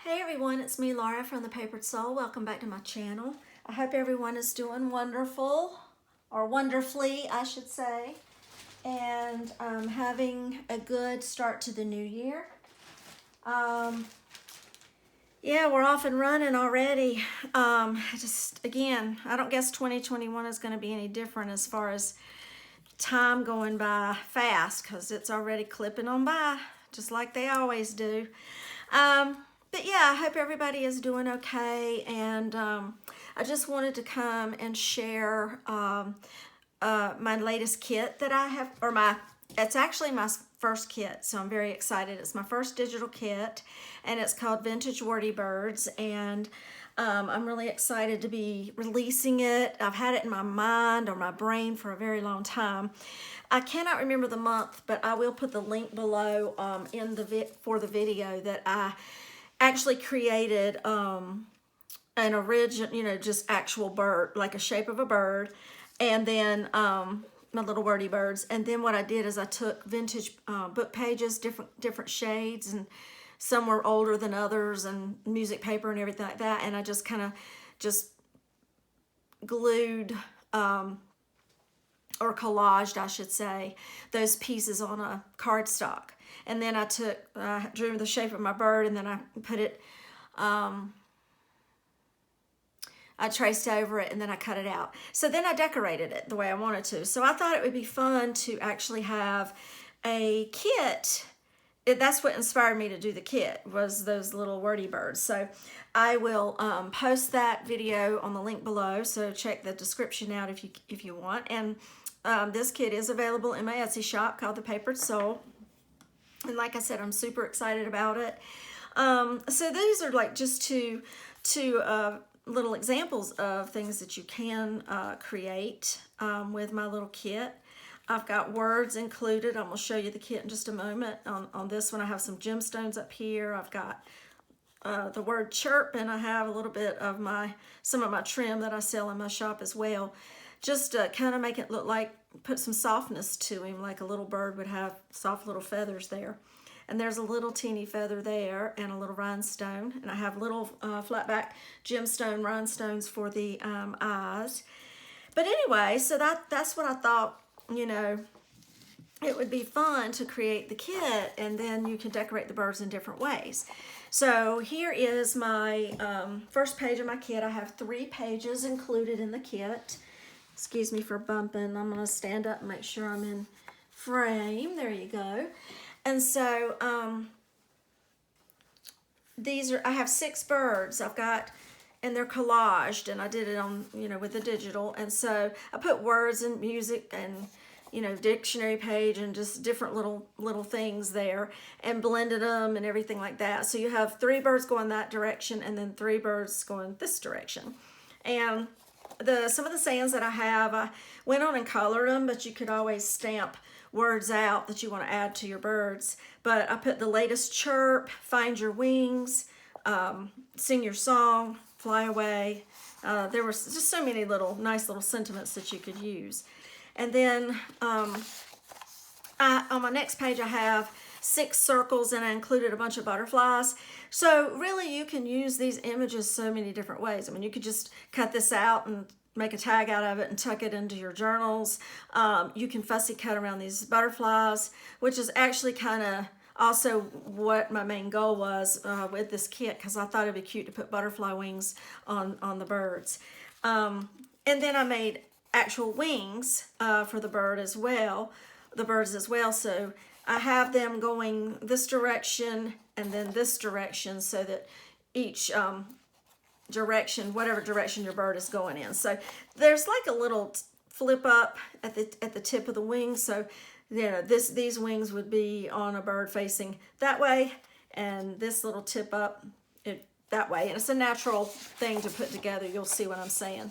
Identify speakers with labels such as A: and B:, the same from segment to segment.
A: Hey everyone, it's me Laura from The Papered Soul. Welcome back to my channel. I hope everyone is doing wonderful, or wonderfully I should say, and having a good start to the new year. Yeah, we're off and running already. Again, I don't guess 2021 is going to be any different as far as time going by fast, because it's already clipping on by, just like they always do. But yeah, I hope everybody is doing okay, and I just wanted to come and share my latest kit that I have, it's actually my first kit, so I'm very excited. It's my first digital kit, and it's called Vintage Wordy Birds, and I'm really excited to be releasing it. I've had it in my mind or my brain for a very long time. I cannot remember the month, but I will put the link below for the video that I actually created an original, just actual bird, like a shape of a bird, and then my little wordy birds. And then what I did is I took vintage book pages, different shades, and some were older than others, and music paper and everything like that, and I just kind of just glued or collaged, I should say, those pieces on a cardstock. And then I drew the shape of my bird, and then I put it, I traced over it, and then I cut it out. So then I decorated it the way I wanted to. So I thought it would be fun to actually have a kit. That's what inspired me to do the kit, was those little wordy birds. So I will post that video on the link below, so check the description out if you want. And this kit is available in my Etsy shop called The Papered Soul. And like I said, I'm super excited about it. So these are like just two little examples of things that you can create with my little kit. I've got words included. I'm going to show you the kit in just a moment. On this one, I have some gemstones up here. I've got the word chirp, and I have a little bit of some of my trim that I sell in my shop as well. Just to kind of make it look like, put some softness to him, like a little bird would have soft little feathers there. And there's a little teeny feather there, and a little rhinestone. And I have little flat back gemstone rhinestones for the eyes. But anyway, so that's what I thought, it would be fun to create the kit, and then you can decorate the birds in different ways. So here is my first page of my kit. I have 3 pages included in the kit. Excuse me for bumping. I'm going to stand up and make sure I'm in frame. There you go. And so I have 6 birds. And they're collaged, and I did it on, with the digital. And so I put words and music and, dictionary page and just different little things there, and blended them and everything like that. So you have 3 birds going that direction, and then 3 birds going this direction. And some of the sayings that I have, I went on and colored them, but you could always stamp words out that you want to add to your birds. But I put the latest chirp, find your wings, sing your song, fly away. There were just so many nice little sentiments that you could use. And then on my next page, I have 6 circles, and I included a bunch of butterflies. So really, you can use these images so many different ways. I mean, you could just cut this out and make a tag out of it and tuck it into your journals. You can fussy cut around these butterflies, which is actually kind of also what my main goal was with this kit, because I thought it'd be cute to put butterfly wings on the birds. And then I made actual wings for the birds as well. So I have them going this direction and then this direction, so that each direction, whatever direction your bird is going in. So there's like a little flip up at the tip of the wing. So these wings would be on a bird facing that way, and this little tip up that way. And it's a natural thing to put together. You'll see what I'm saying.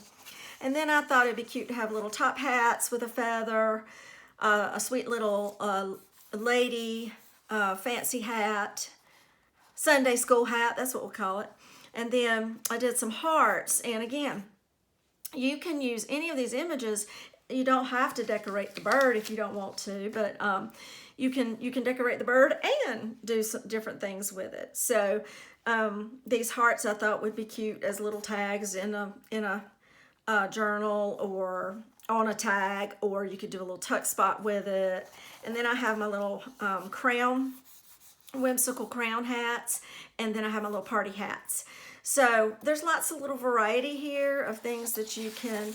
A: And then I thought it'd be cute to have little top hats with a feather, a sweet little lady fancy hat, Sunday school hat, that's what we'll call it. And then I did some hearts. And again, you can use any of these images. You don't have to decorate the bird if you don't want to, but you can decorate the bird and do some different things with it. So these hearts I thought would be cute as little tags in a journal or on a tag, or you could do a little tuck spot with it. And then I have my little crown, whimsical crown hats, and then I have my little party hats. So there's lots of little variety here of things that you can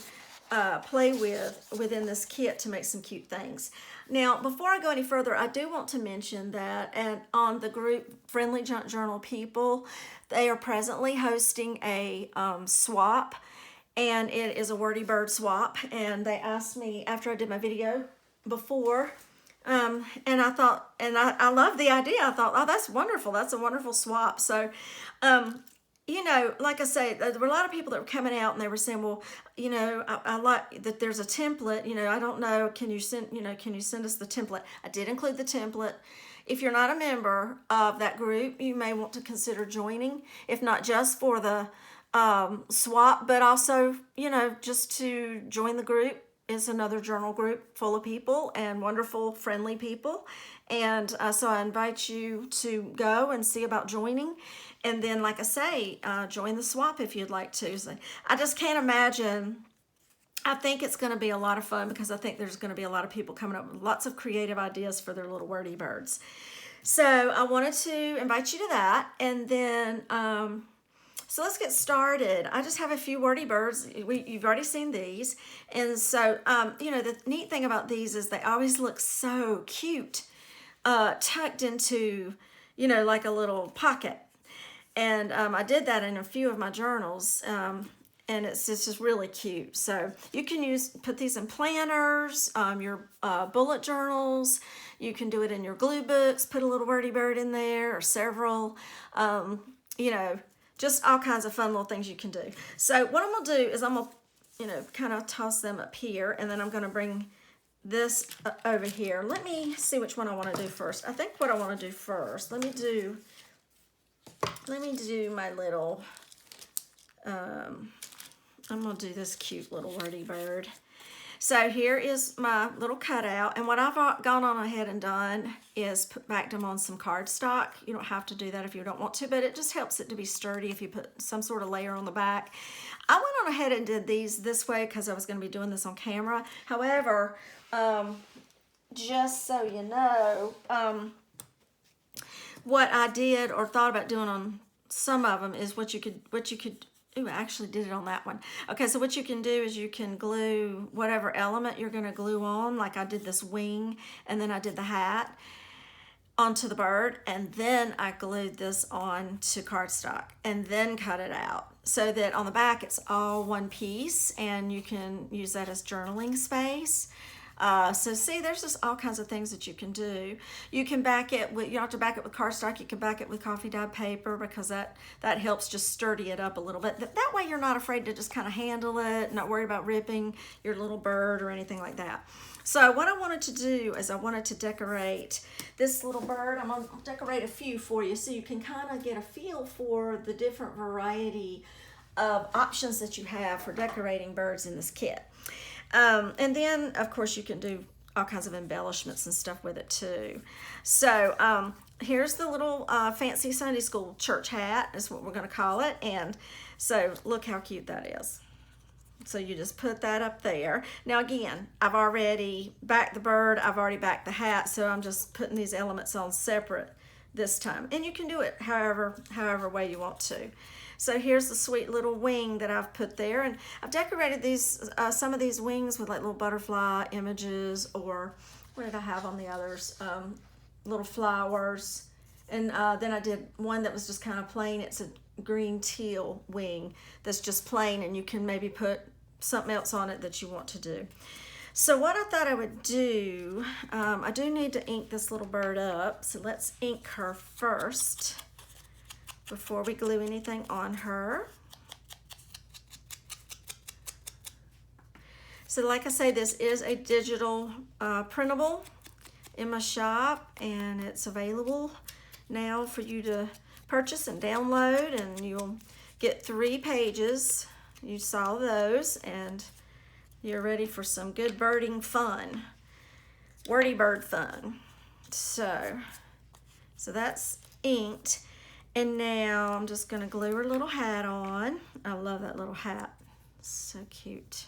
A: play with within this kit to make some cute things. Now, before I go any further, I do want to mention that on the group Friendly Junk Journal people, they are presently hosting a swap, and it is a Wordy Bird swap. And they asked me after I did my video before, and I thought, and I love the idea. I thought, oh, that's wonderful. That's a wonderful swap. So, you know, like I say, there were a lot of people that were coming out and they were saying, well, you know, I like that there's a template, you know, I don't know, can you send us the template? I did include the template. If you're not a member of that group, you may want to consider joining, if not just for the swap, but also, you know, just to join the group. It's another journal group full of people and wonderful, friendly people. And so I invite you to go and see about joining. And then, like I say, join the swap if you'd like to. So I just can't imagine. I think it's going to be a lot of fun because I think there's going to be a lot of people coming up with lots of creative ideas for their little wordy birds. So I wanted to invite you to that. And then, so let's get started. I just have a few wordy birds. You've already seen these. And so, you know, the neat thing about these is they always look so cute, tucked into, you know, like a little pocket. And I did that in a few of my journals, and it's just really cute. So you can put these in planners, your bullet journals. You can do it in your glue books, put a little wordy bird in there or several, you know, just all kinds of fun little things you can do. So what I'm going to do is I'm going to, you know, kind of toss them up here, and then I'm going to bring this over here. Let me see which one I want to do first. I think what I want to do first, let me do my little, I'm going to do this cute little wordy bird. So here is my little cutout, and what I've gone on ahead and done is backed them on some cardstock. You don't have to do that if you don't want to, but it just helps it to be sturdy if you put some sort of layer on the back. I went on ahead and did these this way because I was going to be doing this on camera. However, just so you know, what I did or thought about doing on some of them is what you could, ooh, I actually did it on that one. Okay, so what you can do is you can glue whatever element you're gonna glue on, like I did this wing, and then I did the hat onto the bird, and then I glued this on to cardstock, and then cut it out, so that on the back it's all one piece, and you can use that as journaling space. So see, there's just all kinds of things that you can do. You can back it with, you don't have to back it with cardstock, you can back it with coffee dyed paper, because that helps just sturdy it up a little bit. That way you're not afraid to just kind of handle it, not worry about ripping your little bird or anything like that. So what I wanted to do is I wanted to decorate this little bird. I'm going to decorate a few for you so you can kind of get a feel for the different variety of options that you have for decorating birds in this kit. And then, of course, you can do all kinds of embellishments and stuff with it too. So here's the little fancy Sunday school church hat is what we're going to call it. And so look how cute that is. So you just put that up there. Now again, I've already backed the bird, I've already backed the hat, so I'm just putting these elements on separate this time. And you can do it however way you want to. So here's the sweet little wing that I've put there, and I've decorated these some of these wings with like little butterfly images, or what did I have on the others? Little flowers, and then I did one that was just kind of plain. It's a green teal wing that's just plain, and you can maybe put something else on it that you want to do. So what I thought I would do, I do need to ink this little bird up, so let's ink her first before we glue anything on her. So like I say, this is a digital printable in my shop, and it's available now for you to purchase and download, and you'll get 3 pages. You saw those, and you're ready for some good birding fun, wordy bird fun. So that's inked. And now I'm just gonna glue her little hat on. I love that little hat. So cute.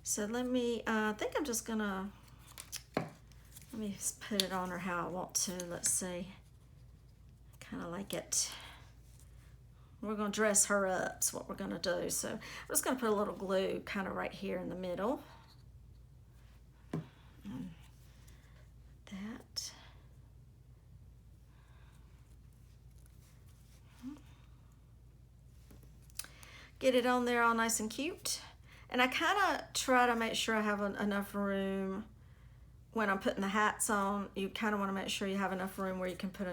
A: So let me, I think I'm just gonna, let me just put it on her how I want to. Let's see. Kind of like it. We're gonna dress her up, is what we're gonna do. So I'm just gonna put a little glue kind of right here in the middle. And that. Get it on there all nice and cute. And I kind of try to make sure I have enough room when I'm putting the hats on. You kind of want to make sure you have enough room where you can put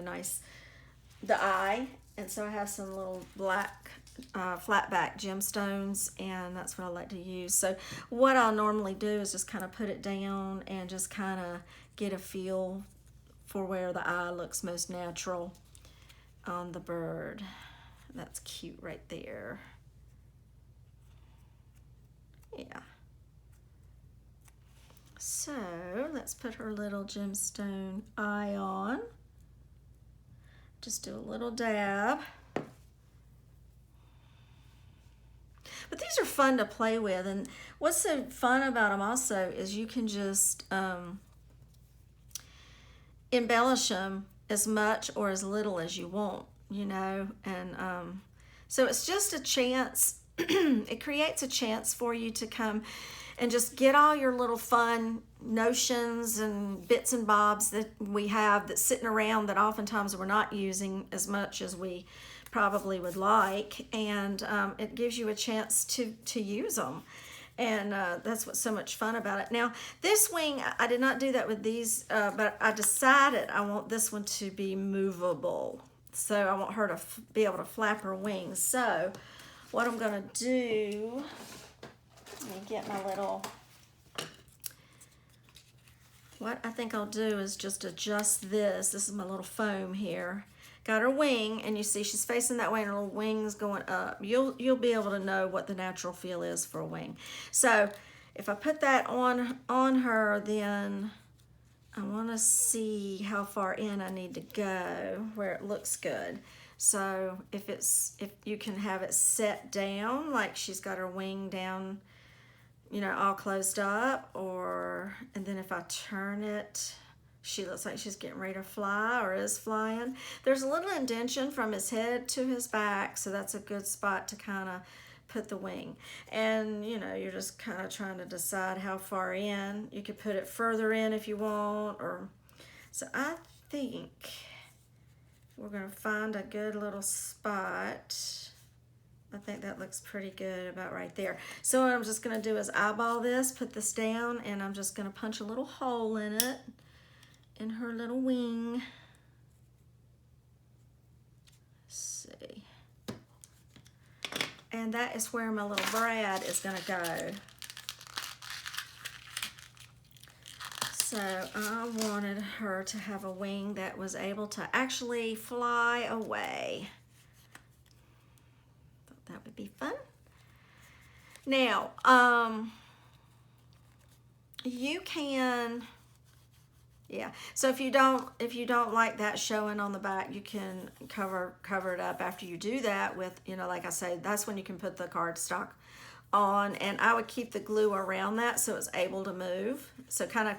A: the eye. And so I have some little black flat back gemstones, and that's what I like to use. So what I'll normally do is just kind of put it down and just kind of get a feel for where the eye looks most natural on the bird. That's cute right there. Yeah. So let's put her little gemstone eye on. Just do a little dab. But these are fun to play with, and what's so fun about them also is you can just embellish them as much or as little as you want, you know, and so it's just a chance. It creates a chance for you to come and just get all your little fun notions and bits and bobs that we have that's sitting around that oftentimes we're not using as much as we probably would like, and it gives you a chance to use them, and that's what's so much fun about it. Now this wing, I did not do that with these, but I decided I want this one to be movable, so I want her to be able to flap her wings. So what I'm gonna do, let me get my little, what I think I'll do is just adjust this. This is my little foam here. Got her wing, and you see she's facing that way and her little wing's going up. You'll be able to know what the natural feel is for a wing. So if I put that on her, then I want to see how far in I need to go where it looks good. So if you can have it set down, like she's got her wing down, you know, all closed up, and then if I turn it, she looks like she's getting ready to fly or is flying. There's a little indentation from his head to his back, so that's a good spot to kind of put the wing. And you know, you're just kind of trying to decide how far in. You could put it further in if you want, or so I think we're going to find a good little spot. I think that looks pretty good about right there. So what I'm just going to do is eyeball this, put this down, and I'm just going to punch a little hole in it, in her little wing. Let's see. And that is where my little Brad is going to go. So I wanted her to have a wing that was able to actually fly away. Thought that would be fun. Now, you can, yeah. So if you don't like that showing on the back, you can cover it up after you do that with, you know, like I say, that's when you can put the cardstock on, and I would keep the glue around that so it's able to move. So kind of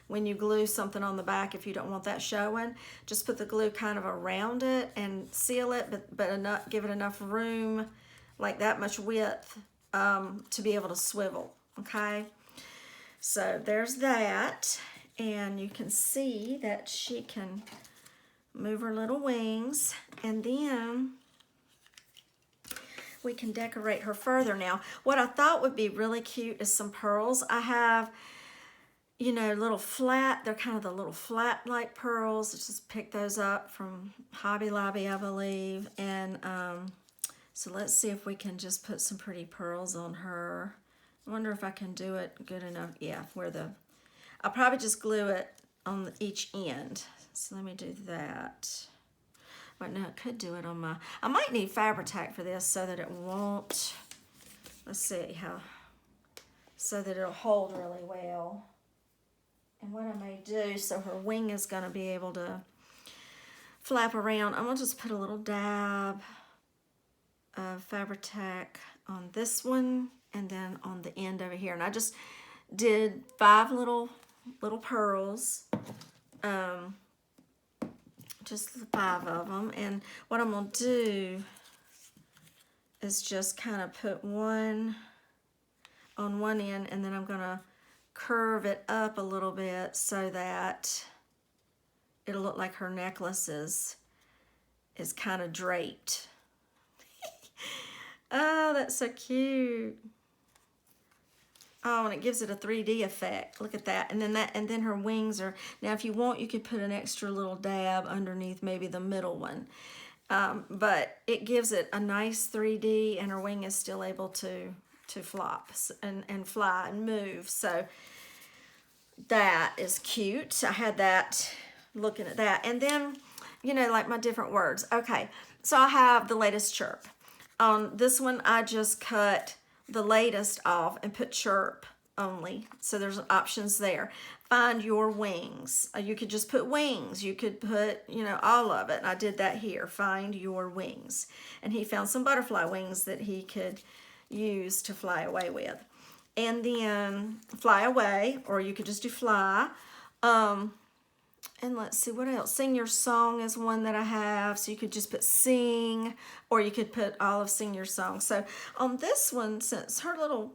A: when you glue something on the back, if you don't want that showing, just put the glue kind of around it and seal it, but enough, give it enough room, like that much width, to be able to swivel. Okay, so there's that, and you can see that she can move her little wings, and then we can decorate her further. Now, what I thought would be really cute is some pearls. I have, you know, little flat, they're kind of the little flat like pearls. Just pick those up from Hobby Lobby, I believe. And so let's see if we can just put some pretty pearls on her. I wonder if I can do it good enough. Yeah, I'll probably just glue it on each end. So let me do that. But no, I could do it on I might need Fabri-Tac for this so that it won't, let's see so that it'll hold really well. And what I may do, so her wing is going to be able to flap around, I'm going to just put a little dab of Fabri-Tac on this one and then on the end over here. And I just did 5 little pearls, just 5 of them. And what I'm going to do is just kind of put one on one end, and then I'm going to curve it up a little bit so that it'll look like her necklace is kind of draped. Oh, that's so cute. Oh, and it gives it a 3D effect. Look at that. And then her wings are, now if you want, you could put an extra little dab underneath maybe the middle one. But it gives it a nice 3D, and her wing is still able to flop and fly and move. So that is cute. I had that, looking at that. And then, you know, like my different words. Okay, so I have the latest chirp. On this one, I just cut the latest off and put chirp only. So there's options there. Find your wings. You could just put wings. You could put, you know, all of it. I did that here. Find your wings. And he found some butterfly wings that he could use to fly away with. And then fly away, or you could just do fly. And let's see, what else? Sing your song is one that I have. So you could just put sing, or you could put all of sing your song. So on this one, since her little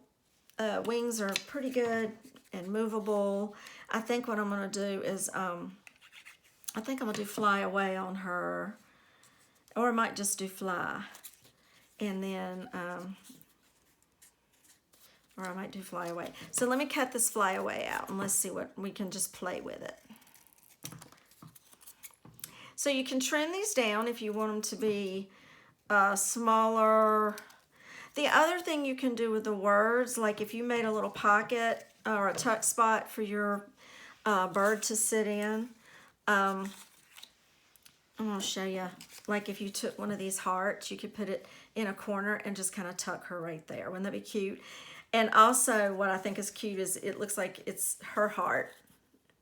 A: wings are pretty good and movable, I think what I'm going to do is, I think I'm going to do fly away on her. Or I might just do fly. And then, or I might do fly away. So let me cut this fly away out, and let's see what we can just play with it. So you can trim these down if you want them to be smaller. The other thing you can do with the words, like if you made a little pocket or a tuck spot for your bird to sit in, I'm going to show you, like if you took one of these hearts, you could put it in a corner and just kind of tuck her right there. Wouldn't that be cute? And also what I think is cute is it looks like it's her heart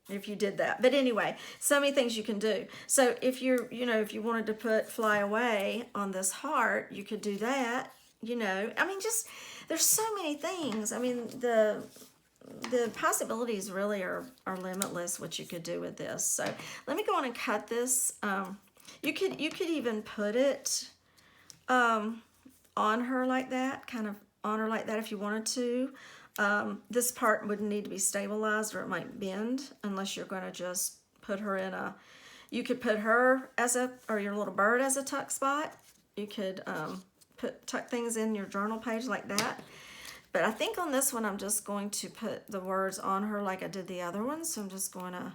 A: if you did that. But anyway, so many things you can do. So if you're, you know, if you wanted to put fly away on this heart, you could do that, you know. I mean, just, there's so many things. I mean, the possibilities really are limitless what you could do with this. So let me go on and cut this. You could even put it on her like that, kind of on her like that if you wanted to. This part would need to be stabilized, or it might bend, unless you're going to just put her in a, you could put her as a, or your little bird as a tuck spot. You could tuck things in your journal page like that. But I think on this one, I'm just going to put the words on her like I did the other one. So I'm just going to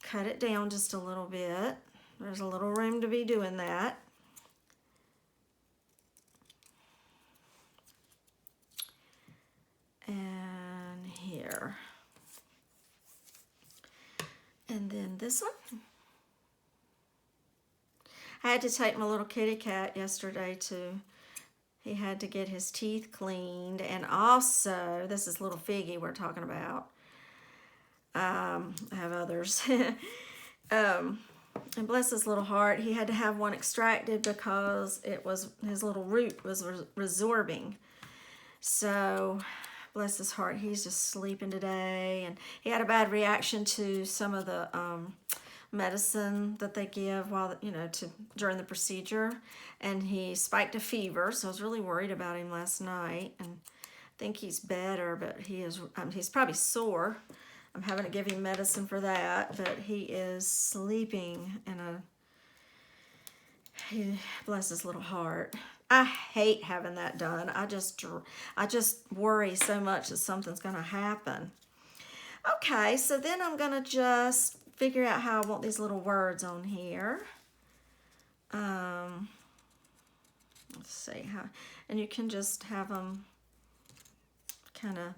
A: cut it down just a little bit. There's a little room to be doing that. And here. And then this one. I had to take my little kitty cat yesterday he had to get his teeth cleaned. And also, this is little Figgy we're talking about. I have others. And bless his little heart, he had to have one extracted because it was, his little root was resorbing. So bless his heart, he's just sleeping today. And he had a bad reaction to some of the medicine that they give while, you know, during the procedure. And he spiked a fever, so I was really worried about him last night. And I think he's better, but he's probably sore. I'm having to give him medicine for that, but he is sleeping bless his little heart. I hate having that done. I just worry so much that something's going to happen. Okay, so then I'm going to just figure out how I want these little words on here. Let's see how, and you can just have them kind of,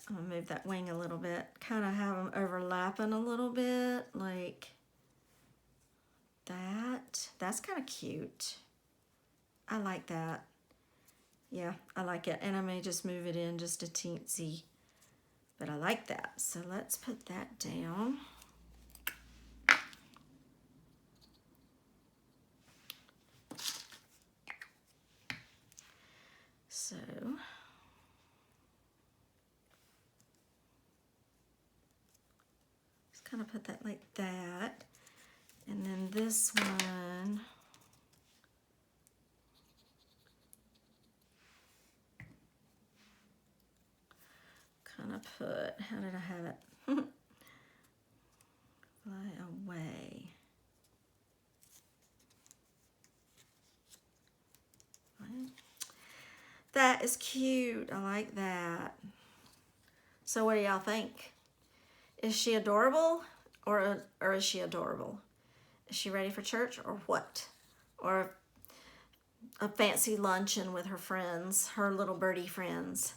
A: I'm going to move that wing a little bit, kind of have them overlapping a little bit, like that. That's kind of cute. I like that. Yeah, I like it. And I may just move it in just a teensy But I like that. So let's put that down. So just kind of put that like that. And then this one, kind of put, how did I have it? Fly away. That is cute. I like that. So what do y'all think? Is she adorable or is she adorable? Is she ready for church or what? Or a fancy luncheon with her friends, her little birdie friends.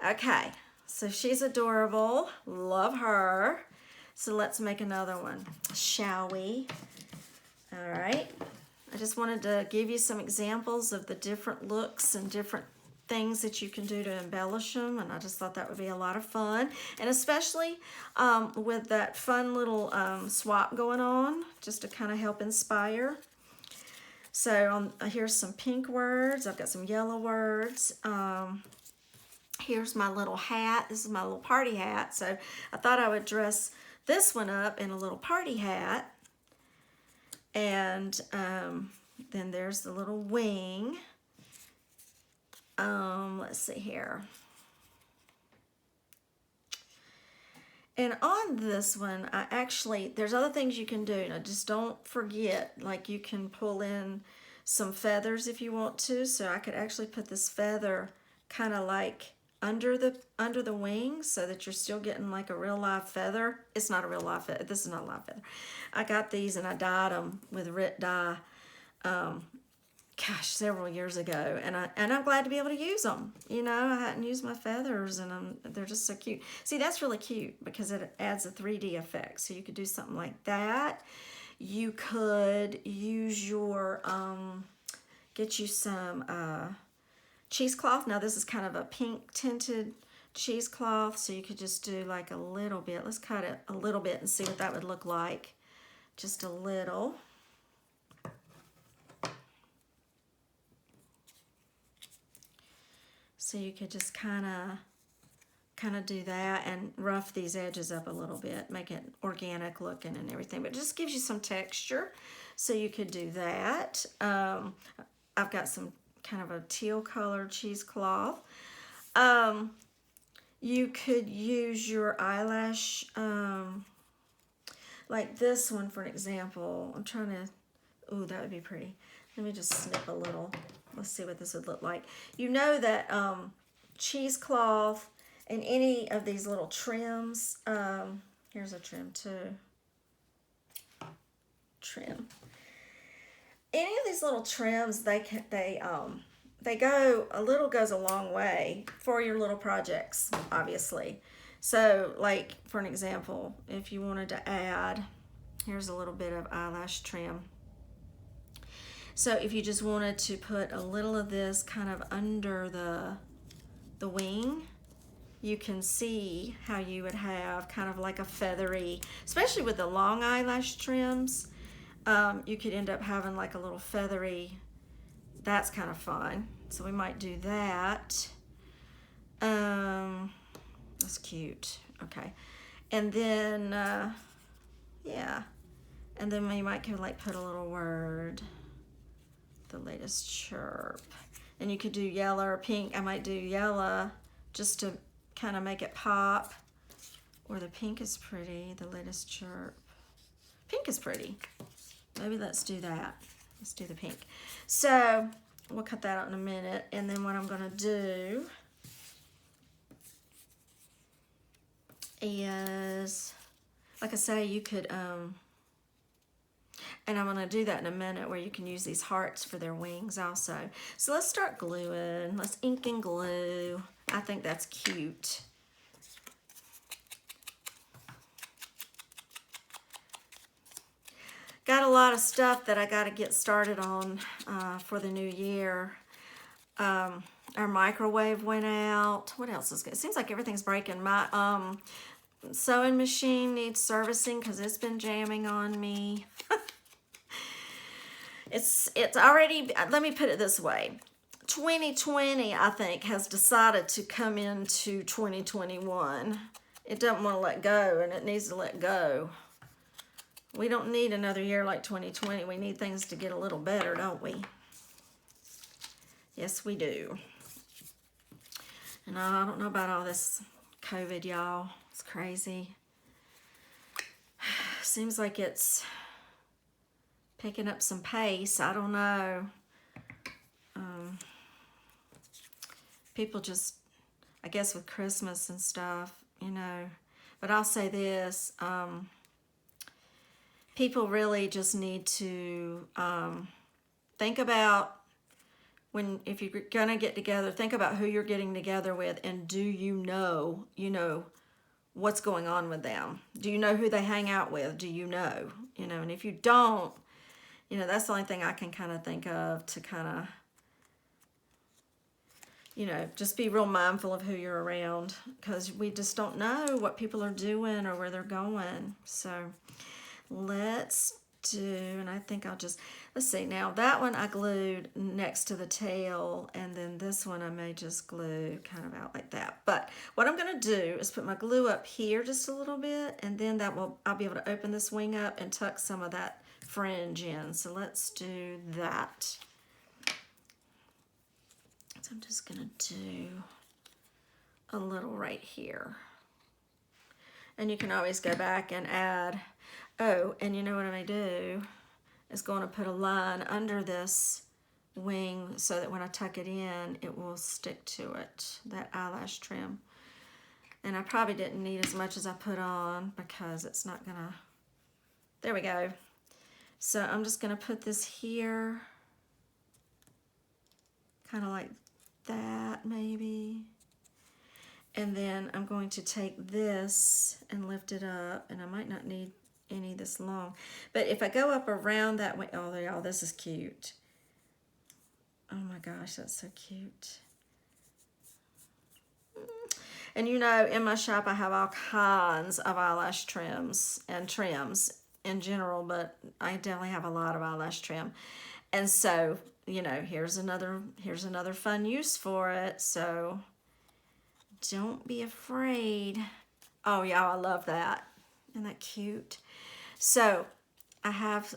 A: Okay, so she's adorable. Love her. So let's make another one, shall we? All right. I just wanted to give you some examples of the different looks and different things that you can do to embellish them, and I just thought that would be a lot of fun, and especially with that fun little swap going on, just to kind of help inspire. So here's some pink words. I've got some yellow words. Here's my little hat. This is my little party hat. So I thought I would dress this one up in a little party hat. And then there's the little wing. Let's see here. And on this one, there's other things you can do. Now, just don't forget, like you can pull in some feathers if you want to. So I could actually put this feather kind of like under the wing so that you're still getting like a real live feather. It's not a real live feather. This is not a live feather. I got these and I dyed them with Rit dye, several years ago, and I'm glad to be able to use them. You know, I hadn't used my feathers, and they're just so cute. See, that's really cute because it adds a 3D effect. So you could do something like that. You could use your get you some cheesecloth. Now this is kind of a pink tinted cheesecloth, so you could just do like a little bit. Let's cut it a little bit and see what that would look like. Just a little. So you could just kind of do that and rough these edges up a little bit, make it organic looking and everything, but it just gives you some texture. So you could do that. I've got some kind of a teal colored cheesecloth. You could use your eyelash, like this one for an example. I'm trying to, ooh, that would be pretty. Let me just snip a little. Let's see what this would look like. You know that cheesecloth and any of these little trims, here's a trim too. Trim. Any of these little trims, they go, a little goes a long way for your little projects, obviously. So like for an example, if you wanted to add, here's a little bit of eyelash trim. So if you just wanted to put a little of this kind of under the wing, you can see how you would have kind of like a feathery, especially with the long eyelash trims, you could end up having like a little feathery, that's kind of fun. So we might do that. That's cute. Okay. And then, yeah. And then we might kind of like put a little word. The latest chirp. And you could do yellow or pink. I might do yellow just to kind of make it pop. Or the pink is pretty, the latest chirp. Pink is pretty. Maybe let's do that. Let's do the pink. So we'll cut that out in a minute. And then what I'm gonna do is, like I say, you could, and I'm going to do that in a minute where you can use these hearts for their wings also. So let's start gluing. Let's ink and glue. I think that's cute. Got a lot of stuff that I got to get started on for the new year. Our microwave went out. What else is good? It seems like everything's breaking. My sewing machine needs servicing because it's been jamming on me. It's already, let me put it this way. 2020, I think, has decided to come into 2021. It doesn't want to let go, and it needs to let go. We don't need another year like 2020. We need things to get a little better, don't we? Yes, we do. And I don't know about all this COVID, y'all. It's crazy. Seems like it's picking up some pace. I don't know. People just, I guess with Christmas and stuff, you know. But I'll say this. People really just need to think about if you're gonna get together, think about who you're getting together with, and do you know what's going on with them? Do you know who they hang out with? Do you know? And if you don't, that's the only thing I can kind of think of to kind of, just be real mindful of who you're around, because we just don't know what people are doing or where they're going. So let's do, and I think I'll just, let's see, now that one I glued next to the tail, and then this one I may just glue kind of out like that. But what I'm going to do is put my glue up here just a little bit, and then I'll be able to open this wing up and tuck some of that fringe in. So let's do that. So I'm just going to do a little right here. And you can always go back and add. Oh, and you know what I may do is going to put a line under this wing so that when I tuck it in, it will stick to it, that eyelash trim. And I probably didn't need as much as I put on because it's not gonna, there we go. So I'm just gonna put this here, kind of like that maybe. And then I'm going to take this and lift it up, and I might not need any this long, but if I go up around that way, oh y'all, this is cute. Oh my gosh, that's so cute. And in my shop I have all kinds of eyelash trims and trims in general, but I definitely have a lot of eyelash trim. And so here's another fun use for it. So don't be afraid. Oh y'all, I love that. Isn't that cute? So I have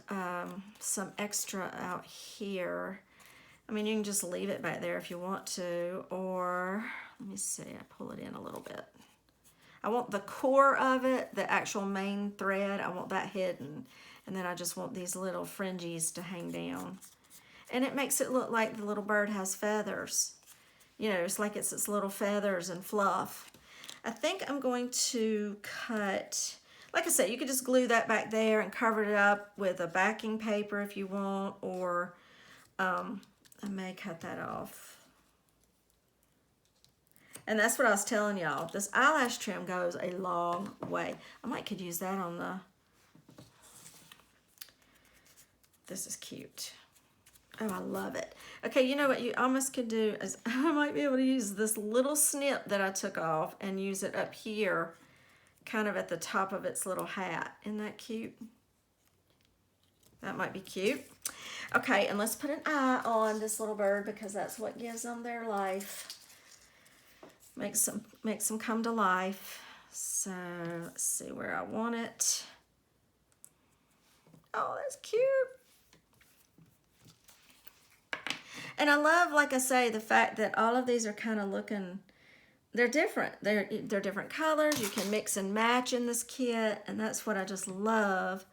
A: some extra out here. I mean, you can just leave it back there if you want to, or let me see, I pull it in a little bit. I want the core of it, the actual main thread, I want that hidden. And then I just want these little fringes to hang down. And it makes it look like the little bird has feathers. It's like it's its little feathers and fluff. I think I'm going to cut, like I said, you could just glue that back there and cover it up with a backing paper if you want, or I may cut that off. And that's what I was telling y'all. This eyelash trim goes a long way. I might could use that on the, this is cute. Oh, I love it. Okay, you know what you almost could do is I might be able to use this little snip that I took off and use it up here, kind of at the top of its little hat. Isn't that cute? That might be cute. Okay, and let's put an eye on this little bird because that's what gives them their life. Makes them come to life. So let's see where I want it. Oh, that's cute. And I love, like I say, the fact that all of these are kind of looking, they're different. They're different colors. You can mix and match in this kit, and that's what I just love,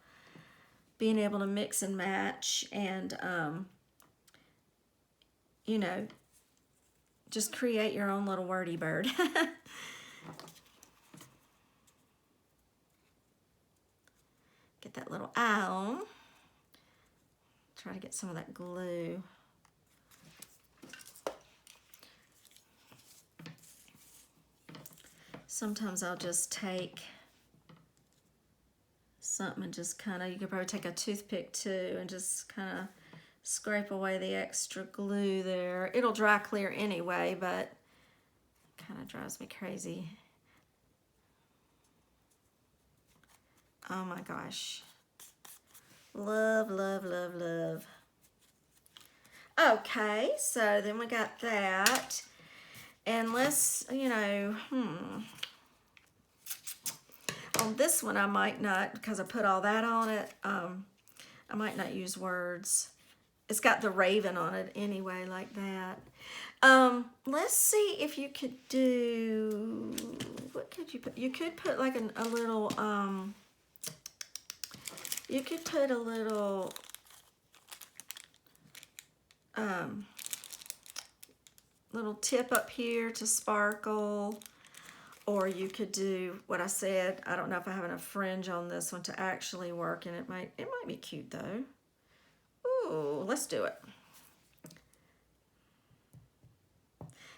A: being able to mix and match and, just create your own little wordy bird. Get that little eye on. Try to get some of that glue. Sometimes I'll just take something and just kind of, you could probably take a toothpick too and just kind of scrape away the extra glue there. It'll dry clear anyway, but it kind of drives me crazy. Oh my gosh. Love, love, love, love. Okay, so then we got that. And let's, on this one I might not, because I put all that on it, I might not use words. It's got the raven on it anyway, like that. Let's see if you could do, what could you put? You could put like a little, you could put a little, little tip up here to sparkle, or you could do what I said. I don't know if I have enough fringe on this one to actually work, and it might be cute though. Ooh, let's do it.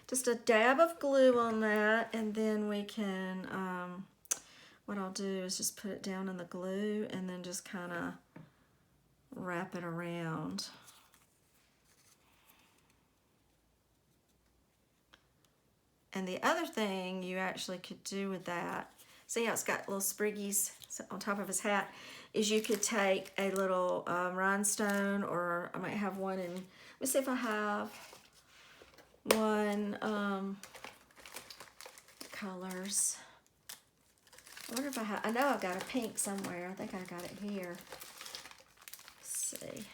A: Just a dab of glue on that, and then we can, what I'll do is just put it down in the glue and then just kind of wrap it around. And the other thing you actually could do with that, see how it's got little spriggies on top of his hat, is you could take a little rhinestone, or I might have one in, let me see if I have one colors. I wonder if I have, I know I've got a pink somewhere. I think I got it here. Let's see.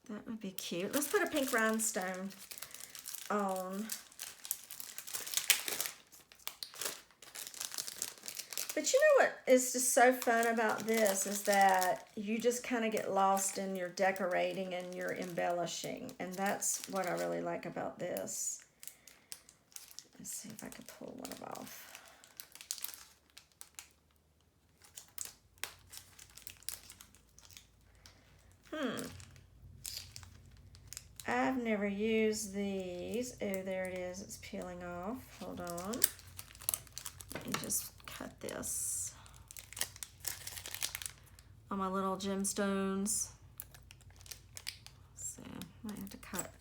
A: That would be cute. Let's put a pink rhinestone on. But you know what is just so fun about this is that you just kind of get lost in your decorating and your embellishing. And that's what I really like about this. Let's see if I can pull one off. I've never used these. Oh, there it is. It's peeling off. Hold on. Let me just cut this on my little gemstones. So I might have to cut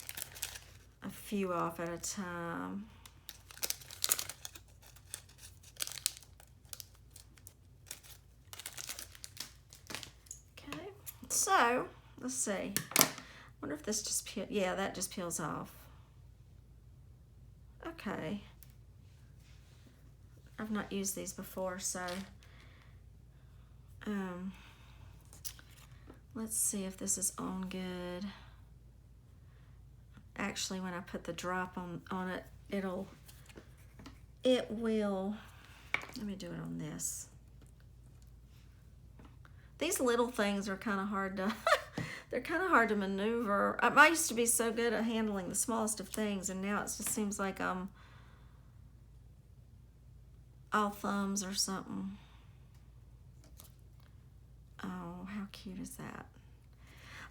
A: a few off at a time. Okay, so let's see. I wonder if this just peels. Yeah, that just peels off. Okay. I've not used these before, so let's see if this is on good. Actually, when I put the drop on it, it will, let me do it on this. These little things are kind of hard to, they're kind of hard to maneuver. I used to be so good at handling the smallest of things, and now it just seems like I'm all thumbs or something. Oh, how cute is that?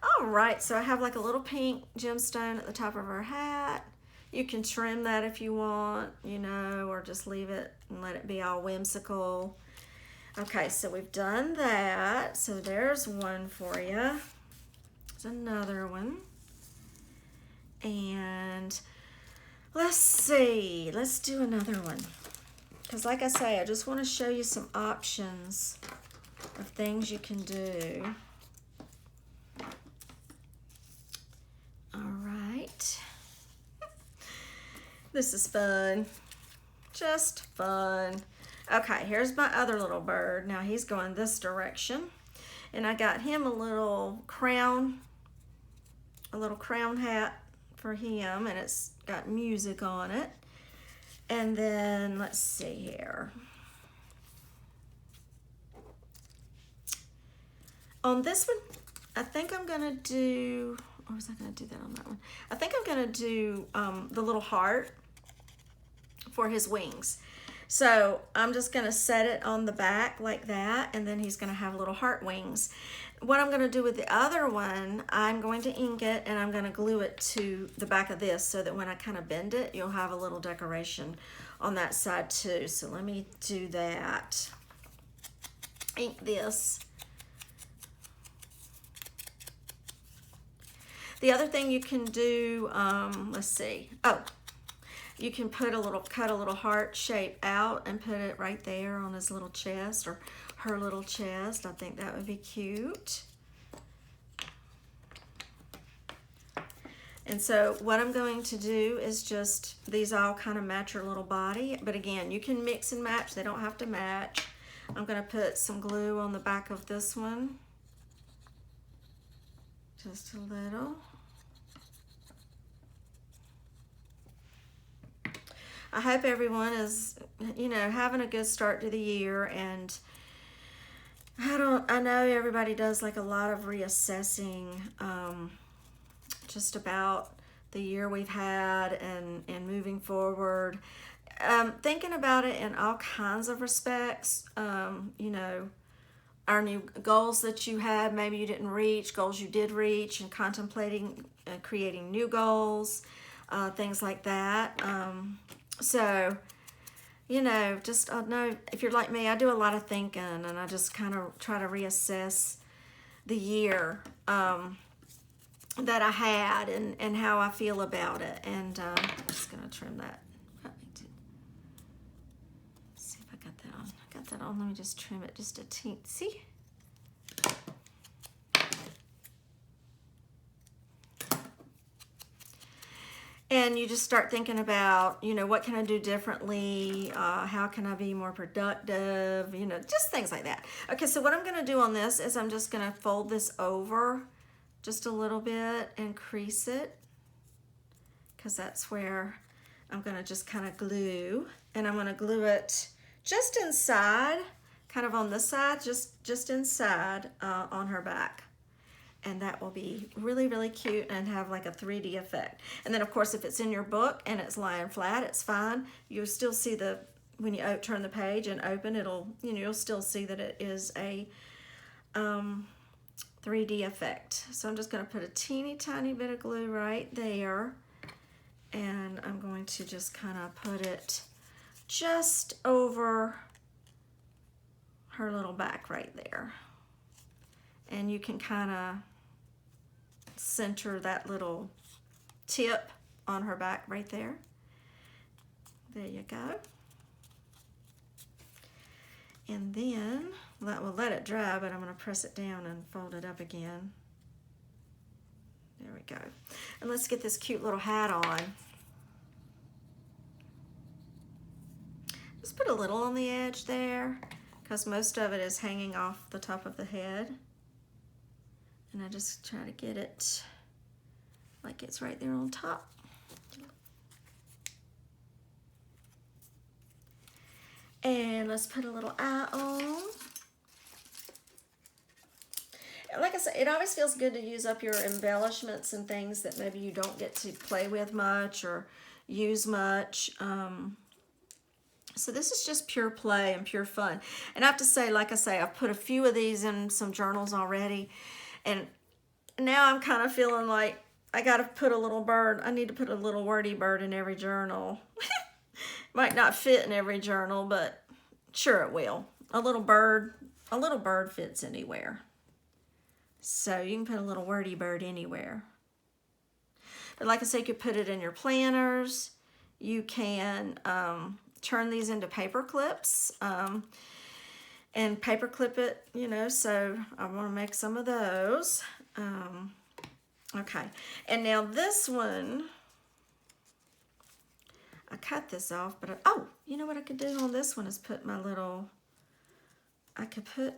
A: All right, so I have like a little pink gemstone at the top of her hat. You can trim that if you want, or just leave it and let it be all whimsical. Okay, so we've done that. So there's one for you. There's another one. And let's see, let's do another one. Because like I say, I just want to show you some options of things you can do. All right. This is fun. Just fun. Okay, here's my other little bird. Now he's going this direction. And I got him a little crown hat for him, and it's got music on it. And then let's see here. On this one, I think I'm gonna do, or was I gonna do that on that one? I think I'm gonna do the little heart for his wings. So I'm just gonna set it on the back like that, and then he's gonna have little heart wings. What I'm gonna do with the other one, I'm going to ink it and I'm gonna glue it to the back of this so that when I kind of bend it, you'll have a little decoration on that side too. So let me do that. Ink this. The other thing you can do, let's see. Oh, you can cut a little heart shape out and put it right there on his little chest or her little chest. I think that would be cute. And so what I'm going to do is just, these all kind of match her little body. But again, you can mix and match. They don't have to match. I'm going to put some glue on the back of this one. Just a little. I hope everyone is, you know, having a good start to the year. And I know everybody does like a lot of reassessing, just about the year we've had and moving forward. Thinking about it in all kinds of respects, you know, our new goals that you had, maybe you didn't reach, goals you did reach, and contemplating creating new goals, things like that. So, you know, just know if you're like me, I do a lot of thinking, and I just kind of try to reassess the year that I had and how I feel about it. And I'm just going to trim that. Let's see if I got that on. I got that on. Let me just trim it just a teensy. And you just start thinking about, you know, what can I do differently? How can I be more productive? You know, just things like that. Okay, so what I'm going to do on this is I'm just going to fold this over just a little bit and crease it, because that's where I'm going to just kind of glue. And I'm going to glue it just inside, kind of on this side, just inside on her back. And that will be really, really cute and have like a 3D effect. And then of course, if it's in your book and it's lying flat, it's fine. You'll still see when you turn the page and open, you'll still see that it is a 3D effect. So I'm just going to put a teeny tiny bit of glue right there, and I'm going to just kind of put it just over her little back right there. And you can kind of center that little tip on her back right there. There you go. And then we'll let it dry, but I'm going to press it down and fold it up again. There we go. And let's get this cute little hat on. Just put a little on the edge there, because most of it is hanging off the top of the head. And I just try to get it like it's right there on top. And let's put a little eye on. Like I said, it always feels good to use up your embellishments and things that maybe you don't get to play with much or use much. So this is just pure play and pure fun. And I have to say, like I say, I've put a few of these in some journals already. And now I'm kind of feeling like I got to put a little bird. I need to put a little wordy bird in every journal. Might not fit in every journal, but sure it will. A little bird fits anywhere. So you can put a little wordy bird anywhere. But like I say, you could put it in your planners. You can turn these into paper clips and paper clip it, you know, so I want to make some of those. Okay, and now this one, I cut this off, but oh, you know what I could do on this one is put my little,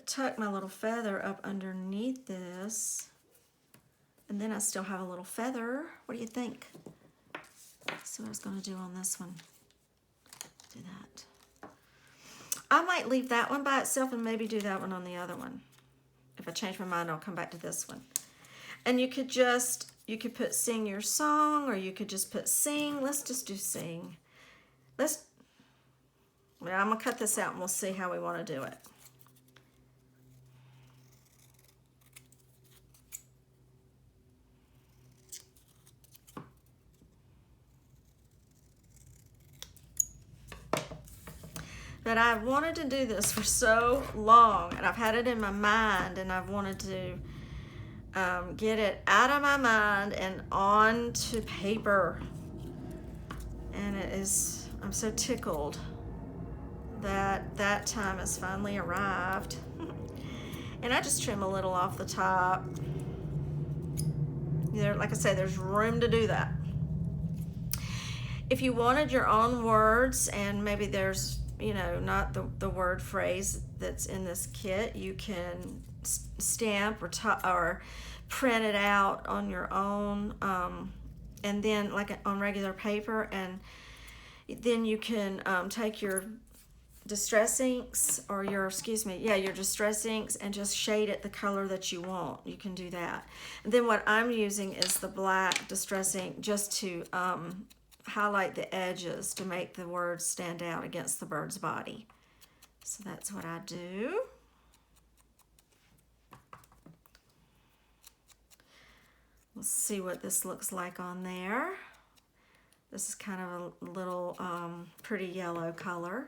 A: tuck my little feather up underneath this, and then I still have a little feather. What do you think? That's what I was going to do on this one. Do that. I might leave that one by itself and maybe do that one on the other one. If I change my mind, I'll come back to this one. And you could put sing your song, or you could just put sing. Let's just do sing. I'm going to cut this out and we'll see how we want to do it. But I've wanted to do this for so long, and I've had it in my mind, and I've wanted to get it out of my mind and onto paper. And I'm so tickled that that time has finally arrived. And I just trim a little off the top. Like I say, there's room to do that. If you wanted your own words and maybe there's, not the word phrase that's in this kit, you can stamp or print it out on your own, and then like on regular paper, and then you can take your distress inks or your distress inks and just shade it the color that you want. You can do that. And then what I'm using is the black distress ink just to highlight the edges to make the words stand out against the bird's body. So that's what I do. Let's see what this looks like on there. This is kind of a little pretty yellow color.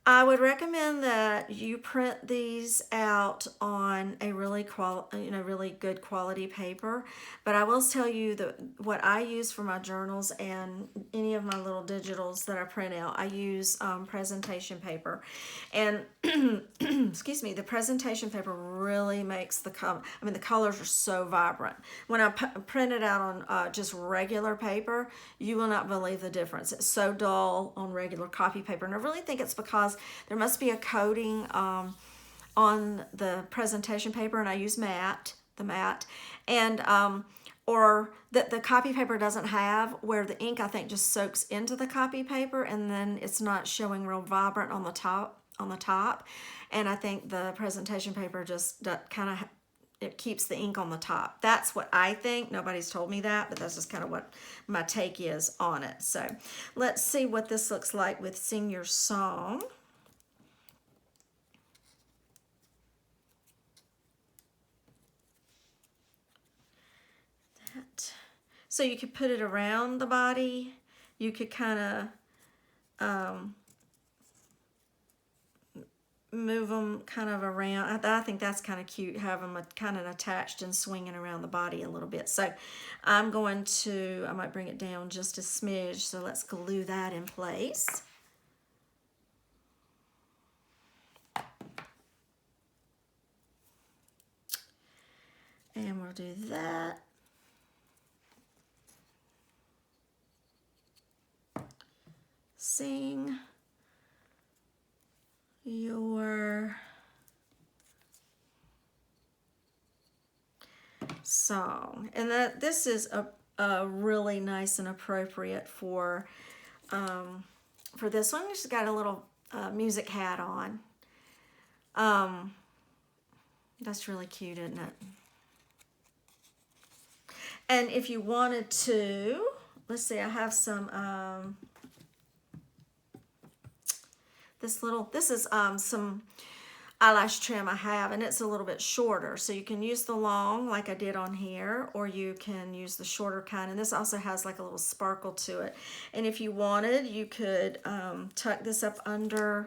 A: I would recommend that you print these out on a really good quality paper. But I will tell you that what I use for my journals and any of my little digitals that I print out, I use presentation paper. And excuse me, the presentation paper really makes the colors are so vibrant. When I print it out on just regular paper, you will not believe the difference. It's so dull on regular copy paper, and I really think it's because there must be a coating on the presentation paper, and I use the matte, and or that the copy paper doesn't have, where the ink I think just soaks into the copy paper, and then it's not showing real vibrant on the top. And I think the presentation paper just it keeps the ink on the top. That's what I think. Nobody's told me that, but that's just kind of what my take is on it. So let's see what this looks like with Sing Your Song. So you could put it around the body. You could kind of move them kind of around. I think that's kind of cute, have them kind of attached and swinging around the body a little bit. So I might bring it down just a smidge. So let's glue that in place. And we'll do that. Sing your song. And this is a really nice and appropriate for this one. She's got a little music hat on. That's really cute, isn't it? And if you wanted to, let's see, I have some this is some eyelash trim I have, and it's a little bit shorter. So you can use the long like I did on here, or you can use the shorter kind. And this also has like a little sparkle to it. And if you wanted, you could tuck this up under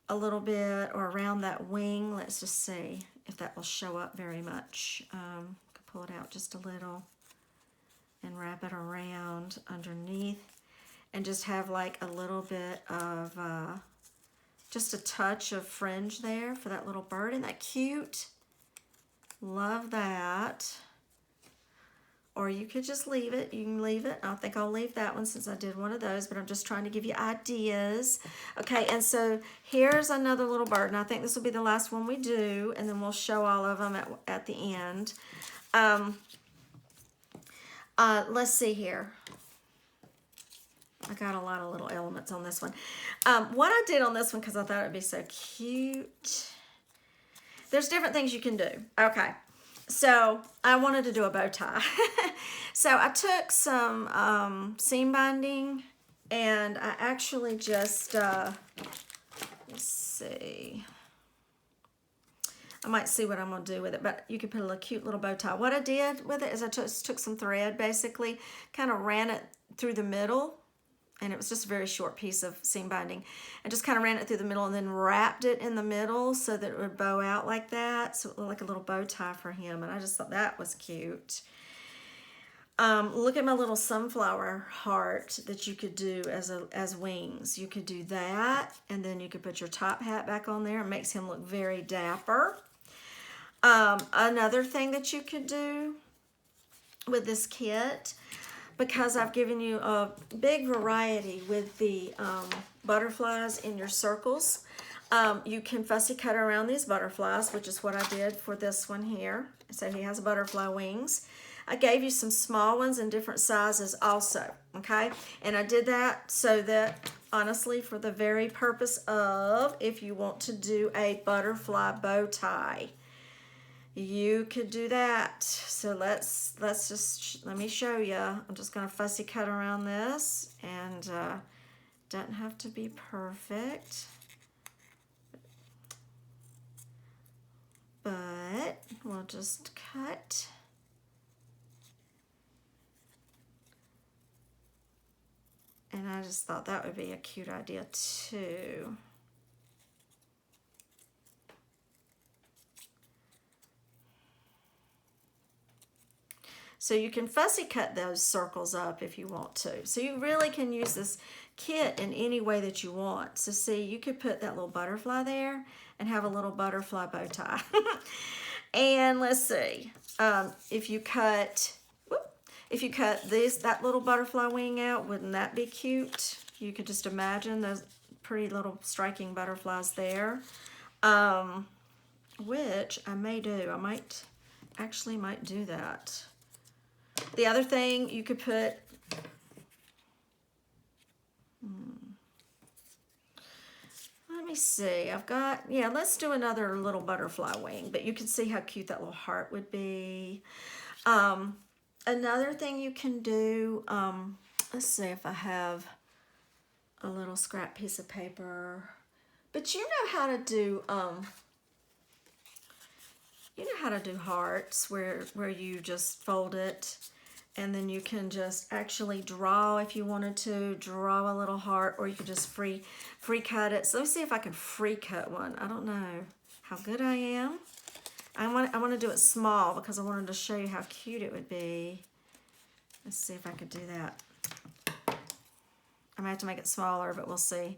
A: a little bit or around that wing. Let's just see if that will show up very much. Could pull it out just a little and wrap it around underneath, and just have like a little bit of just a touch of fringe there for that little bird. Isn't that cute? Love that. Or you could just leave it. You can leave it. I think I'll leave that one since I did one of those, but I'm just trying to give you ideas. Okay, and so here's another little bird, and I think this will be the last one we do, and then we'll show all of them at the end. Let's see here. I got a lot of little elements on this one. What I did on this one, because I thought it would be so cute, there's different things you can do. Okay, so I wanted to do a bow tie. So I took some seam binding, and I actually just, let's see. I might see what I'm going to do with it, but you could put a cute little bow tie. What I did with it is I just took some thread, basically, kind of ran it through the middle and it was just a very short piece of seam binding, and just kind of ran it through the middle and then wrapped it in the middle so that it would bow out like that, so it looked like a little bow tie for him, and I just thought that was cute. Look at my little sunflower heart that you could do as wings. You could do that, and then you could put your top hat back on there. It makes him look very dapper. Another thing that you could do with this kit, because I've given you a big variety with the butterflies in your circles, you can fussy cut around these butterflies, which is what I did for this one here. So he has butterfly wings. I gave you some small ones in different sizes also, okay? And I did that so that, honestly, for the very purpose of, if you want to do a butterfly bow tie, you could do that. So let me show you. I'm just going to fussy cut around this, and doesn't have to be perfect, but we'll just cut. And I just thought that would be a cute idea too. So you can fussy cut those circles up if you want to. So you really can use this kit in any way that you want. So see, you could put that little butterfly there and have a little butterfly bow tie. And let's see, if you cut that little butterfly wing out, wouldn't that be cute? You could just imagine those pretty little striking butterflies there, which I may do. I might do that. The other thing you could put, let me see, I've got, yeah, let's do another little butterfly wing, but you can see how cute that little heart would be. Another thing you can do, let's see if I have a little scrap piece of paper, but you know how to do, hearts where you just fold it, and then you can just actually draw, if you wanted to, draw a little heart, or you could just free cut it. So let me see if I can free cut one. I don't know how good I am. I want to do it small because I wanted to show you how cute it would be. Let's see if I could do that. I might have to make it smaller, but we'll see.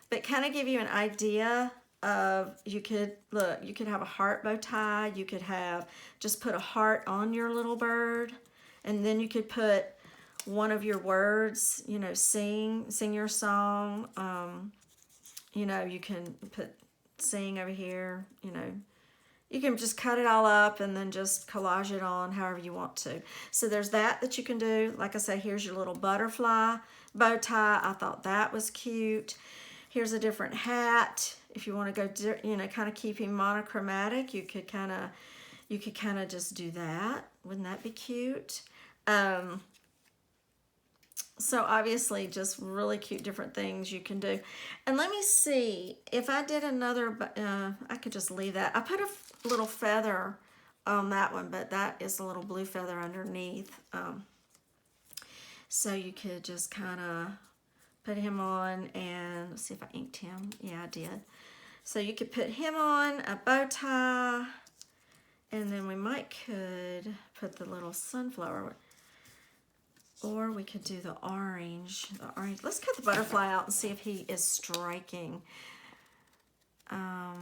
A: But kind of give you an idea of, you could have a heart bow tie. You could have, just put a heart on your little bird, and then you could put one of your words, you know, sing your song. You know, you can put sing over here, you know. You can just cut it all up and then just collage it on however you want to. So there's that you can do. Like I say, here's your little butterfly bow tie. I thought that was cute. Here's a different hat. If you want to go, you know, kind of keep him monochromatic, you could kind of just do that. Wouldn't that be cute? So obviously just really cute different things you can do. And let me see, if I did another, I could just leave that. I put a little feather on that one, but that is a little blue feather underneath. So you could just kind of put him on, and let's see if I inked him. Yeah, I did. So you could put him on, a bow tie, and then we could put the little sunflower. Or we could do the orange. Let's cut the butterfly out and see if he is striking. I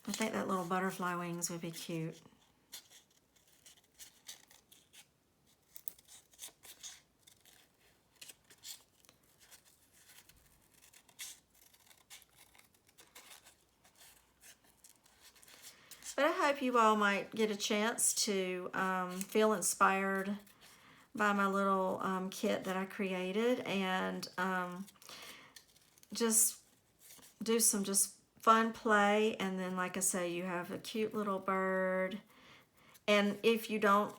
A: think that little butterfly wings would be cute. But I hope you all might get a chance to feel inspired by my little kit that I created, and just do some just fun play. And then, like I say, you have a cute little bird. And if you don't,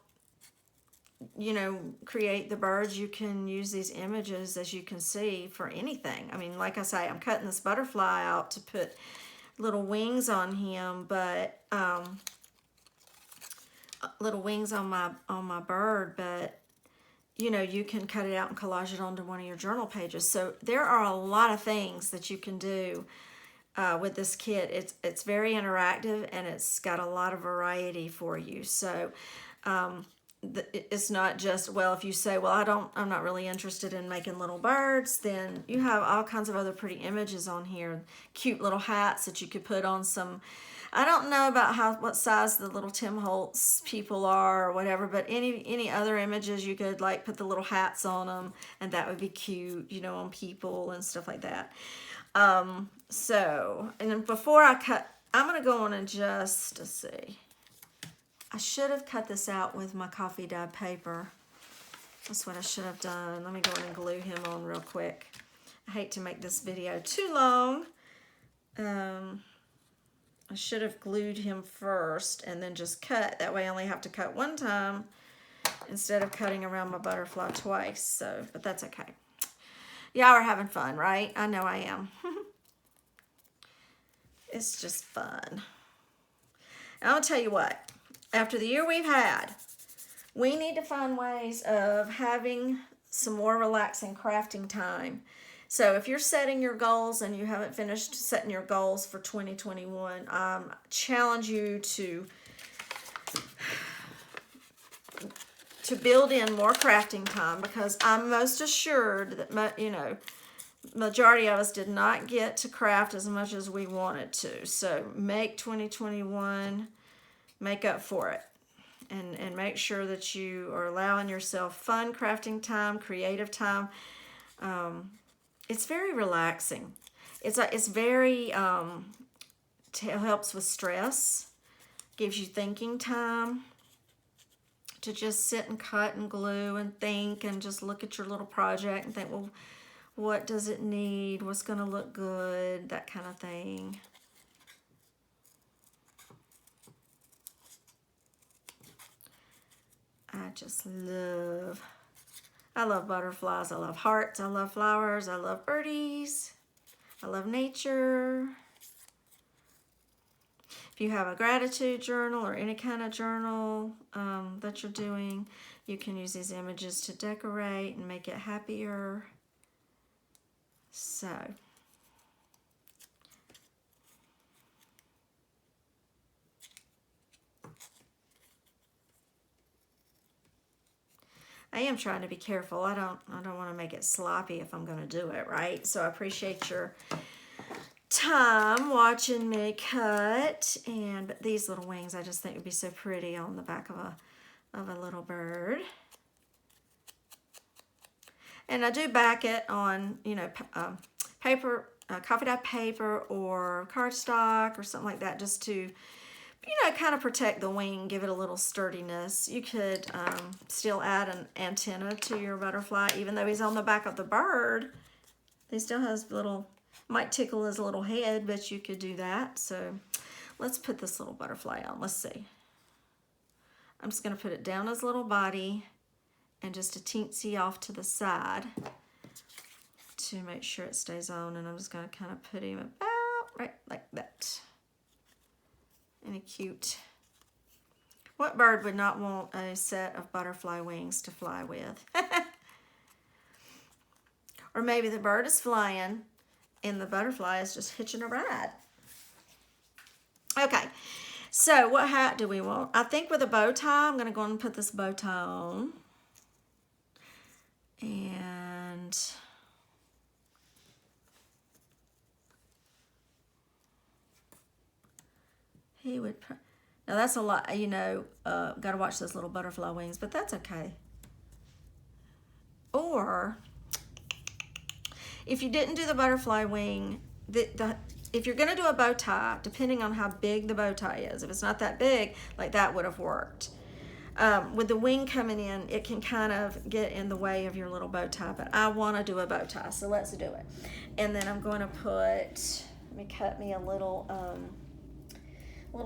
A: you know, create the birds, you can use these images, as you can see, for anything. I mean, like I say, I'm cutting this butterfly out to put little wings on him, but little wings on my bird, but you know, you can cut it out and collage it onto one of your journal pages. So there are a lot of things that you can do with this kit. It's very interactive, and it's got a lot of variety for you. So it's not just, well, if you say, well, I'm not really interested in making little birds, then you have all kinds of other pretty images on here. Cute little hats that you could put on some, I don't know about what size the little Tim Holtz people are or whatever, but any other images you could like put the little hats on them, and that would be cute, you know, on people and stuff like that. So, and then before I cut, I'm going to go on and just, let's see. I should have cut this out with my coffee dyed paper. That's what I should have done. Let me go in and glue him on real quick. I hate to make this video too long. I should have glued him first and then just cut. That way I only have to cut one time instead of cutting around my butterfly twice. So, but that's okay. Y'all are having fun, right? I know I am. It's just fun. And I'll tell you what. After the year we've had, we need to find ways of having some more relaxing crafting time. So if you're setting your goals and you haven't finished setting your goals for 2021, challenge you to build in more crafting time, because I'm most assured that, you know, majority of us did not get to craft as much as we wanted to. So make 2021 make up for it, and make sure that you are allowing yourself fun crafting time, creative time. It's very relaxing. It's very helps with stress, gives you thinking time to just sit and cut and glue and think and just look at your little project and think, well, what does it need? What's going to look good? That kind of thing. I love butterflies, I love hearts, I love flowers, I love birdies, I love nature. If you have a gratitude journal or any kind of journal that you're doing, you can use these images to decorate and make it happier. So, I am trying to be careful. I don't want to make it sloppy if I'm going to do it, right? So I appreciate your time watching me cut. And these little wings I just think would be so pretty on the back of a little bird. And I do back it on, you know, paper, coffee dye paper or cardstock or something like that, just to, you know, kind of protect the wing, give it a little sturdiness. You could still add an antenna to your butterfly, even though he's on the back of the bird. He still has little, might tickle his little head, but you could do that. So let's put this little butterfly on. Let's see. I'm just going to put it down his little body and just a teensy off to the side to make sure it stays on. And I'm just going to kind of put him about right like that. And a cute. What bird would not want a set of butterfly wings to fly with? Or maybe the bird is flying and the butterfly is just hitching a ride. Okay, so what hat do we want? I think with a bow tie, I'm going to go and put this bow tie on. And he would, now that's a lot, you know, got to watch those little butterfly wings, but that's okay. Or if you didn't do the butterfly wing, if you're going to do a bow tie, depending on how big the bow tie is, if it's not that big, like that would have worked. With the wing coming in, it can kind of get in the way of your little bow tie, but I want to do a bow tie, so let's do it. And then I'm going to let me cut me a little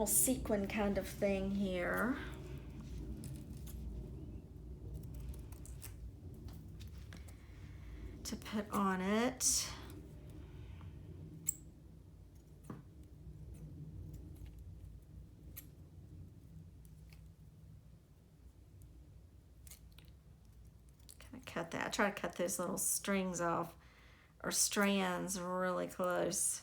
A: sequin kind of thing here. To put on it. cut that. I try to cut those little strings off, or strands, really close.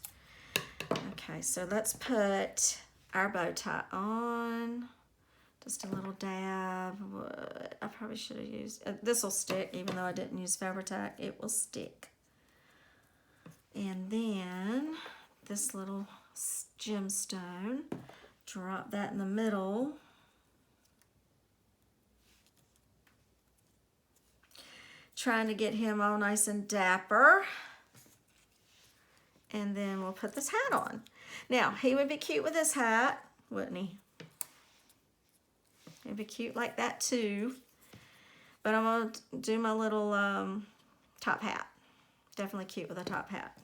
A: Okay, so let's put our bow tie on. Just a little dab. I probably should have used, this will stick, even though I didn't use Fabri-Tac, it will stick. And then this little gemstone, drop that in the middle. Trying to get him all nice and dapper. And then we'll put this hat on. Now, he would be cute with this hat, wouldn't he? He'd be cute like that too. But I'm going to do my little top hat. Definitely cute with a top hat.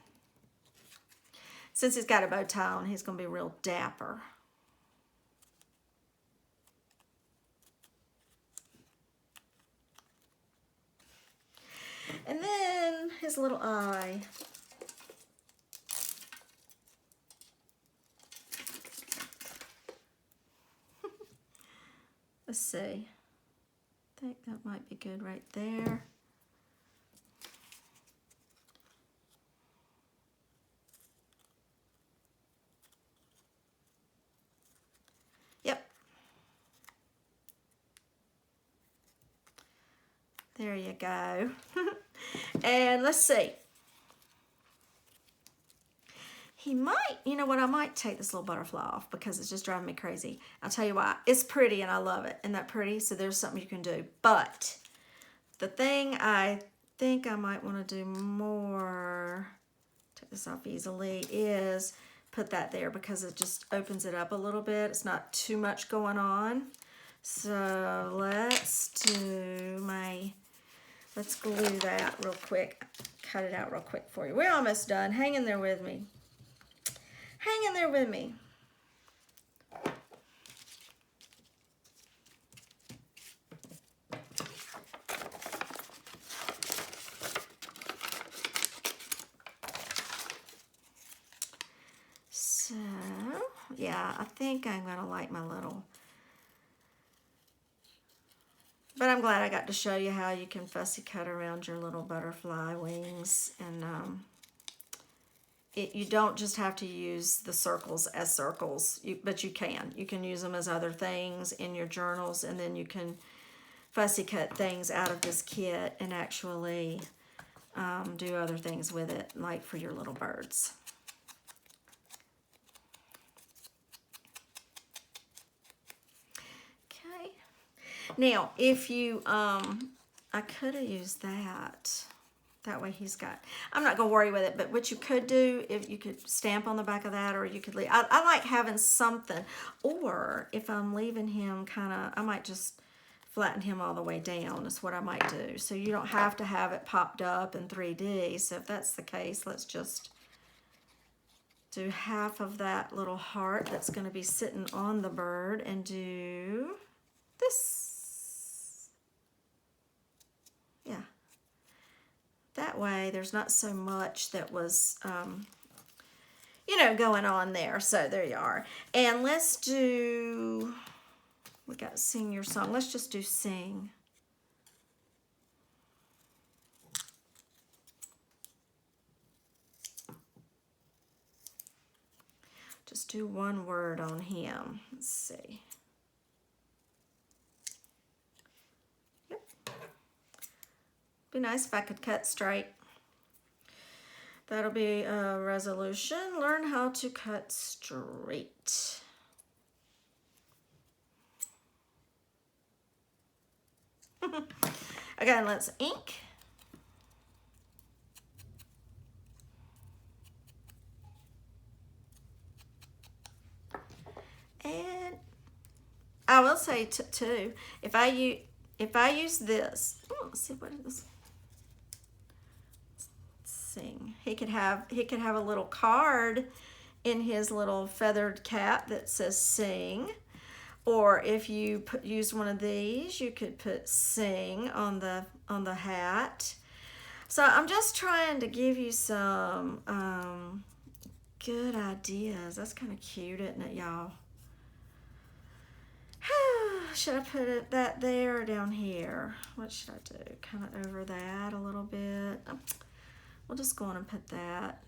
A: Since he's got a bow tie on, he's going to be real dapper. And then his little eye. Let's see. I think that might be good right there. Yep. There you go. And let's see. He might, you know what, I might take this little butterfly off because it's just driving me crazy. I'll tell you why. It's pretty and I love it. Isn't that pretty? So there's something you can do. But the thing I think I might want to do more, take this off easily, is put that there because it just opens it up a little bit. It's not too much going on. So let's glue that real quick. Cut it out real quick for you. We're almost done. Hang in there with me. Hang in there with me. So, yeah, I think I'm going to like my little... But I'm glad I got to show you how you can fussy cut around your little butterfly wings. And you don't just have to use the circles as circles, but you can. You can use them as other things in your journals, and then you can fussy cut things out of this kit and actually do other things with it, like for your little birds. Okay. Now, if you, I could have used that. That way he's got, I'm not going to worry with it, but what you could do, if you could stamp on the back of that, or you could leave, I like having something. Or if I'm leaving him kind of, I might just flatten him all the way down is what I might do. So you don't have to have it popped up in 3D. So if that's the case, let's just do half of that little heart that's going to be sitting on the bird and do this. Yeah. That way there's not so much that was, you know, going on there. So there you are. And let's do, we got sing your song. Let's just do sing. Just do one word on him. Let's see. Yep. Be nice if I could cut straight. That'll be a resolution. Learn how to cut straight. Again, let's ink. And I will say too, if I use this, let's see what it is. Sing. He could have a little card in his little feathered cap that says sing. Or if you use one of these, you could put sing on the hat. So I'm just trying to give you some good ideas. That's kind of cute, isn't it, y'all? Should I put that there or down here? What should I do? Kind of over that a little bit. We'll just go on and put that.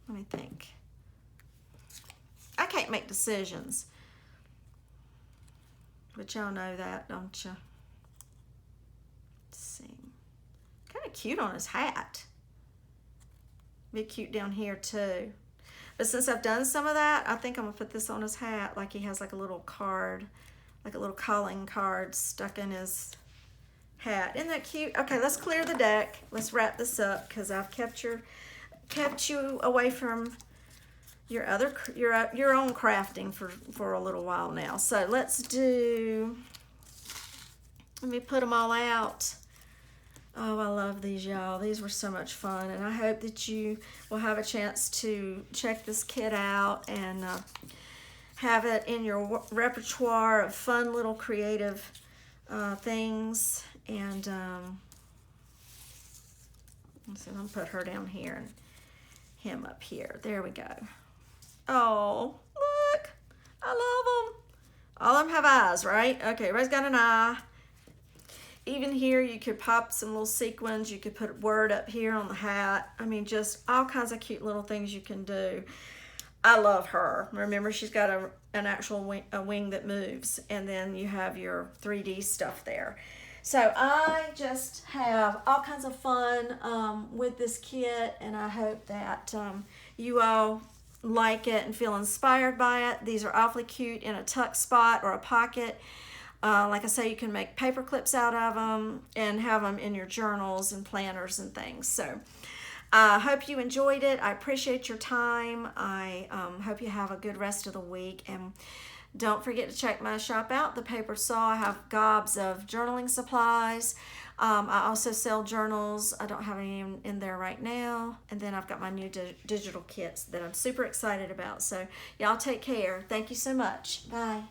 A: Let me think. I can't make decisions. But y'all know that, don't you? Let's see. Kind of cute on his hat. Be cute down here too. But since I've done some of that, I think I'm gonna put this on his hat, like he has like a little card, like a little calling card stuck in his hat. Isn't that cute? Okay, let's clear the deck. Let's wrap this up because I've kept you away from your own crafting for a little while now. So let me put them all out. Oh, I love these, y'all. These were so much fun, and I hope that you will have a chance to check this kit out and have it in your repertoire of fun little creative things. And so I'm gonna put her down here and him up here. There we go. Oh, look, I love them. All of them have eyes, right? Okay, everybody's got an eye. Even here, you could pop some little sequins. You could put a word up here on the hat. I mean, just all kinds of cute little things you can do. I love her. Remember, she's got an actual wing that moves, and then you have your 3D stuff there. So I just have all kinds of fun with this kit, and I hope that you all like it and feel inspired by it. These are awfully cute in a tuck spot or a pocket. Like I say, you can make paper clips out of them and have them in your journals and planners and things. So I hope you enjoyed it. I appreciate your time. I hope you have a good rest of the week. And don't forget to check my shop out, The Paper Saw. I have gobs of journaling supplies. I also sell journals. I don't have any in there right now. And then I've got my new digital kits that I'm super excited about. So y'all take care. Thank you so much. Bye.